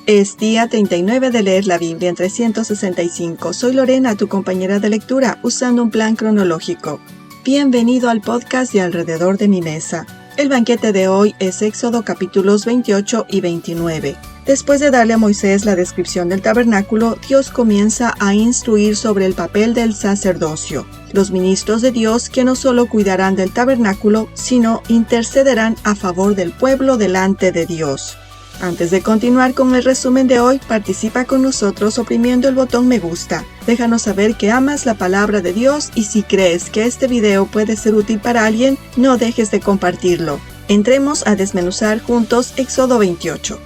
Es día 39 de leer la Biblia en 365. Soy Lorena, tu compañera de lectura, usando un plan cronológico. Bienvenido al podcast de Alrededor de mi Mesa. El banquete de hoy es Éxodo capítulos 28 y 29. Después de darle a Moisés la descripción del tabernáculo, Dios comienza a instruir sobre el papel del sacerdocio. Los ministros de Dios que no solo cuidarán del tabernáculo, sino intercederán a favor del pueblo delante de Dios. Antes de continuar con el resumen de hoy, participa con nosotros oprimiendo el botón me gusta. Déjanos saber que amas la palabra de Dios y si crees que este video puede ser útil para alguien, no dejes de compartirlo. Entremos a desmenuzar juntos Éxodo 28.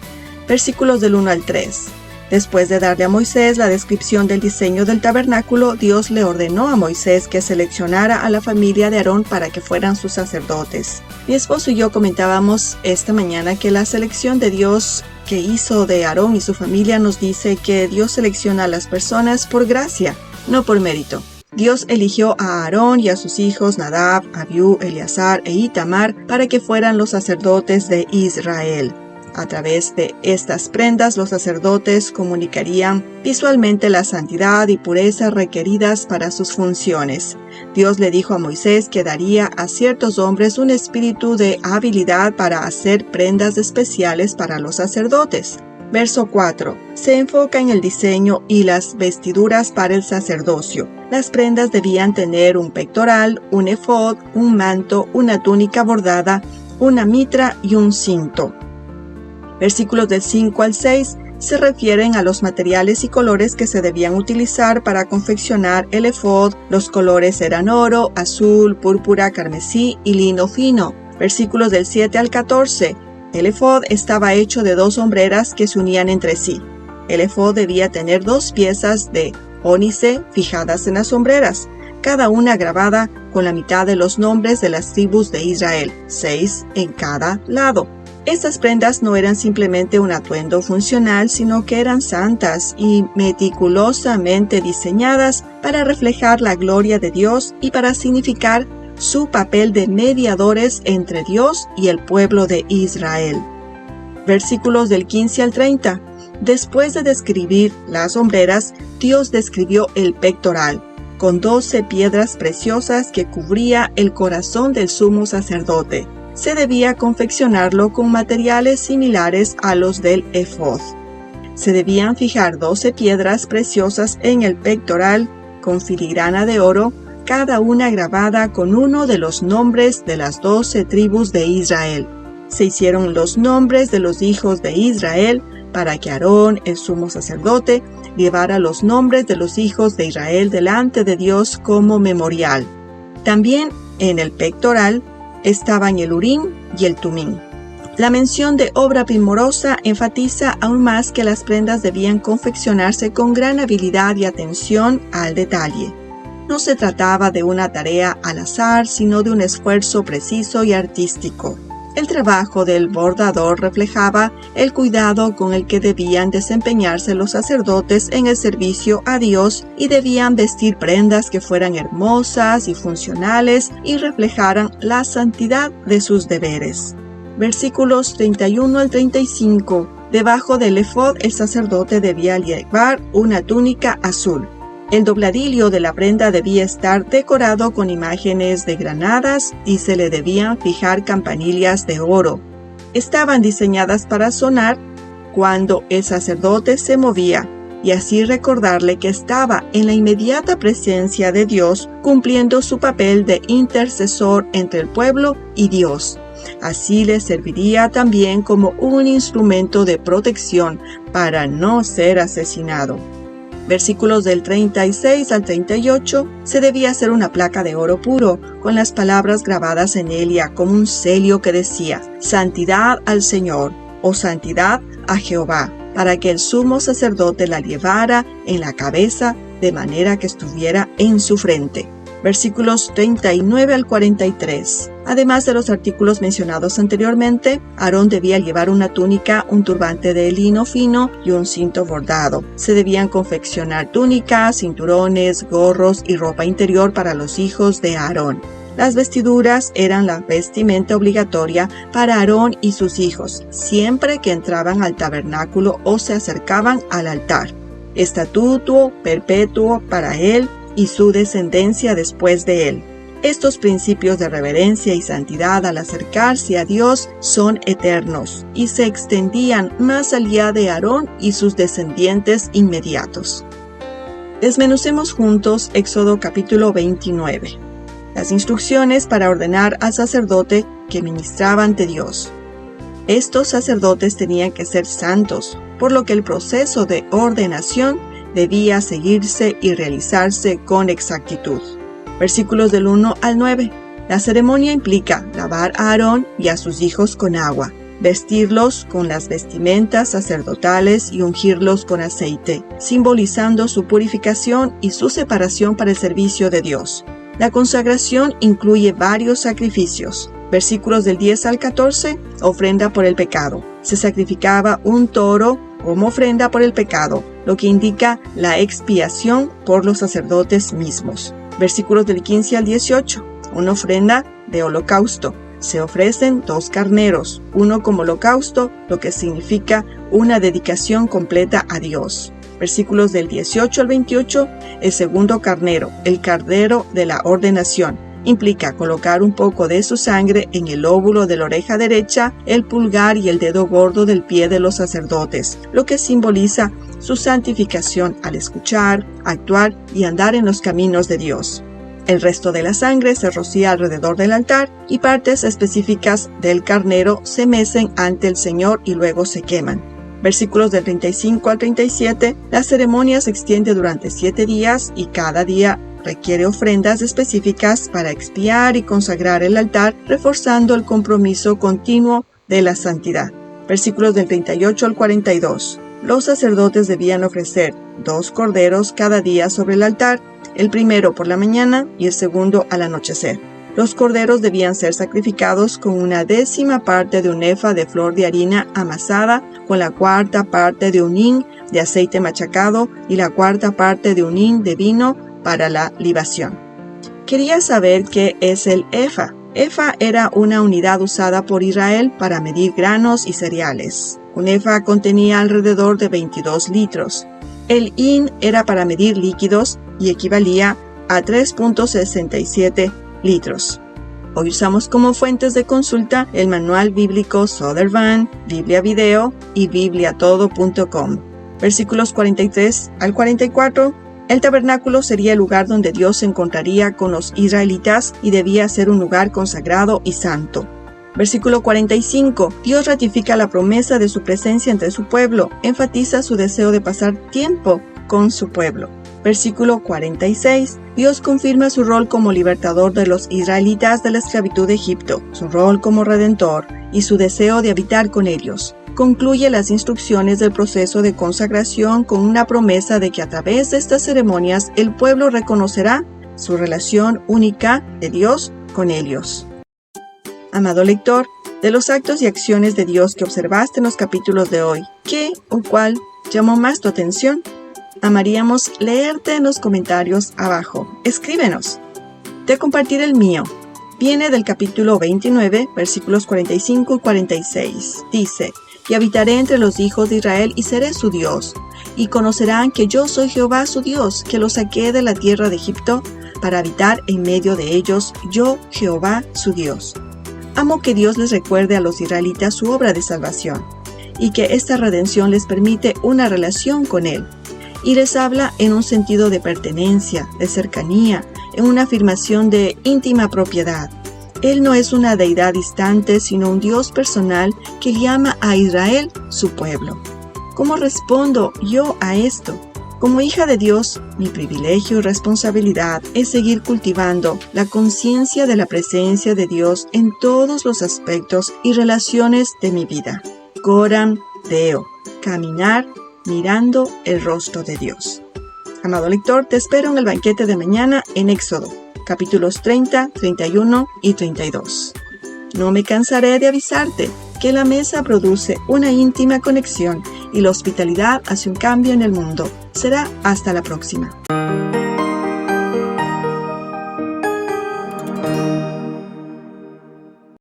Versículos del 1 al 3. Después de darle a Moisés la descripción del diseño del tabernáculo, Dios le ordenó a Moisés que seleccionara a la familia de Aarón para que fueran sus sacerdotes. Mi esposo y yo comentábamos esta mañana que la selección de Dios que hizo de Aarón y su familia nos dice que Dios selecciona a las personas por gracia, no por mérito. Dios eligió a Aarón y a sus hijos Nadab, Abiú, Eleazar e Itamar para que fueran los sacerdotes de Israel. A través de estas prendas, los sacerdotes comunicarían visualmente la santidad y pureza requeridas para sus funciones. Dios le dijo a Moisés que daría a ciertos hombres un espíritu de habilidad para hacer prendas especiales para los sacerdotes. Verso 4. Se enfoca en el diseño y las vestiduras para el sacerdocio. Las prendas debían tener un pectoral, un efod, un manto, una túnica bordada, una mitra y un cinto. Versículos del 5 al 6 se refieren a los materiales y colores que se debían utilizar para confeccionar el efod. Los colores eran oro, azul, púrpura, carmesí y lino fino. Versículos del 7 al 14. El efod estaba hecho de 2 hombreras que se unían entre sí. El efod debía tener 2 piezas de ónice fijadas en las hombreras, cada una grabada con la mitad de los nombres de las tribus de Israel, 6 en cada lado. Estas prendas no eran simplemente un atuendo funcional, sino que eran santas y meticulosamente diseñadas para reflejar la gloria de Dios y para significar su papel de mediadores entre Dios y el pueblo de Israel. Versículos del 15 al 30. Después de describir las hombreras, Dios describió el pectoral, con 12 piedras preciosas que cubría el corazón del sumo sacerdote. Se debía confeccionarlo con materiales similares a los del efod. Se debían fijar 12 piedras preciosas en el pectoral con filigrana de oro, cada una grabada con uno de los nombres de las 12 tribus de Israel. Se hicieron los nombres de los hijos de Israel para que Aarón, el sumo sacerdote, llevara los nombres de los hijos de Israel delante de Dios como memorial. También en el pectoral estaban el Urim y el Tumim. La mención de obra primorosa enfatiza aún más que las prendas debían confeccionarse con gran habilidad y atención al detalle. No se trataba de una tarea al azar, sino de un esfuerzo preciso y artístico. El trabajo del bordador reflejaba el cuidado con el que debían desempeñarse los sacerdotes en el servicio a Dios y debían vestir prendas que fueran hermosas y funcionales y reflejaran la santidad de sus deberes. Versículos 31 al 35. Debajo del efod el sacerdote debía llevar una túnica azul. El dobladillo de la prenda debía estar decorado con imágenes de granadas y se le debían fijar campanillas de oro. Estaban diseñadas para sonar cuando el sacerdote se movía y así recordarle que estaba en la inmediata presencia de Dios cumpliendo su papel de intercesor entre el pueblo y Dios. Así le serviría también como un instrumento de protección para no ser asesinado. Versículos del 36 al 38, se debía hacer una placa de oro puro, con las palabras grabadas en ella como un sello que decía, Santidad al Señor, o Santidad a Jehová, para que el sumo sacerdote la llevara en la cabeza, de manera que estuviera en su frente. Versículos 39 al 43. Además de los artículos mencionados anteriormente, Aarón debía llevar una túnica, un turbante de lino fino y un cinto bordado. Se debían confeccionar túnicas, cinturones, gorros y ropa interior para los hijos de Aarón. Las vestiduras eran la vestimenta obligatoria para Aarón y sus hijos, siempre que entraban al tabernáculo o se acercaban al altar. Estatuto perpetuo para él y su descendencia después de él. Estos principios de reverencia y santidad al acercarse a Dios son eternos y se extendían más allá de Aarón y sus descendientes inmediatos. Desmenucemos juntos Éxodo capítulo 29. Las instrucciones para ordenar al sacerdote que ministraba ante Dios. Estos sacerdotes tenían que ser santos, por lo que el proceso de ordenación debía seguirse y realizarse con exactitud. Versículos del 1 al 9. La ceremonia implica lavar a Aarón y a sus hijos con agua, vestirlos con las vestimentas sacerdotales y ungirlos con aceite, simbolizando su purificación y su separación para el servicio de Dios. La consagración incluye varios sacrificios. Versículos del 10 al 14, ofrenda por el pecado. Se sacrificaba un toro como ofrenda por el pecado, lo que indica la expiación por los sacerdotes mismos. Versículos del 15 al 18, una ofrenda de holocausto. Se ofrecen 2 carneros, uno como holocausto, lo que significa una dedicación completa a Dios. Versículos del 18 al 28, el segundo carnero, el cordero de la ordenación. Implica colocar un poco de su sangre en el lóbulo de la oreja derecha, el pulgar y el dedo gordo del pie de los sacerdotes, lo que simboliza su santificación al escuchar, actuar y andar en los caminos de Dios. El resto de la sangre se rocía alrededor del altar y partes específicas del carnero se mecen ante el Señor y luego se queman. Versículos del 35 al 37, la ceremonia se extiende durante 7 días y cada día requiere ofrendas específicas para expiar y consagrar el altar, reforzando el compromiso continuo de la santidad. Versículos del 38 al 42. Los sacerdotes debían ofrecer 2 corderos cada día sobre el altar, el primero por la mañana y el segundo al anochecer. Los corderos debían ser sacrificados con 1/10 parte de un efa de flor de harina amasada, con la 1/4 parte de un hin de aceite machacado y la 1/4 parte de un hin de vino para la libación. Quería saber qué es el efa. Efa era una unidad usada por Israel para medir granos y cereales. Un efa contenía alrededor de 22 litros. El hin era para medir líquidos y equivalía a 3.67 litros. Hoy usamos como fuentes de consulta el manual bíblico Sothervan, Biblia Video y bibliatodo.com. Versículos 43 al 44. El tabernáculo sería el lugar donde Dios se encontraría con los israelitas y debía ser un lugar consagrado y santo. Versículo 45. Dios ratifica la promesa de su presencia entre su pueblo, enfatiza su deseo de pasar tiempo con su pueblo. Versículo 46. Dios confirma su rol como libertador de los israelitas de la esclavitud de Egipto, su rol como redentor y su deseo de habitar con ellos. Concluye las instrucciones del proceso de consagración con una promesa de que a través de estas ceremonias el pueblo reconocerá su relación única de Dios con ellos. Amado lector, de los actos y acciones de Dios que observaste en los capítulos de hoy, ¿qué o cuál llamó más tu atención? Amaríamos leerte en los comentarios abajo. Escríbenos. Te compartiré el mío. Viene del capítulo 29, versículos 45 y 46. Dice: y habitaré entre los hijos de Israel y seré su Dios, y conocerán que yo soy Jehová su Dios, que los saqué de la tierra de Egipto, para habitar en medio de ellos, yo Jehová su Dios. Amo que Dios les recuerde a los israelitas su obra de salvación, y que esta redención les permite una relación con Él, y les habla en un sentido de pertenencia, de cercanía, en una afirmación de íntima propiedad. Él no es una deidad distante, sino un Dios personal que llama a Israel su pueblo. ¿Cómo respondo yo a esto? Como hija de Dios, mi privilegio y responsabilidad es seguir cultivando la conciencia de la presencia de Dios en todos los aspectos y relaciones de mi vida. Coram Deo, caminar mirando el rostro de Dios. Amado lector, te espero en el banquete de mañana en Éxodo, capítulos 30, 31 y 32. No me cansaré de avisarte que la mesa produce una íntima conexión y la hospitalidad hace un cambio en el mundo. Será hasta la próxima.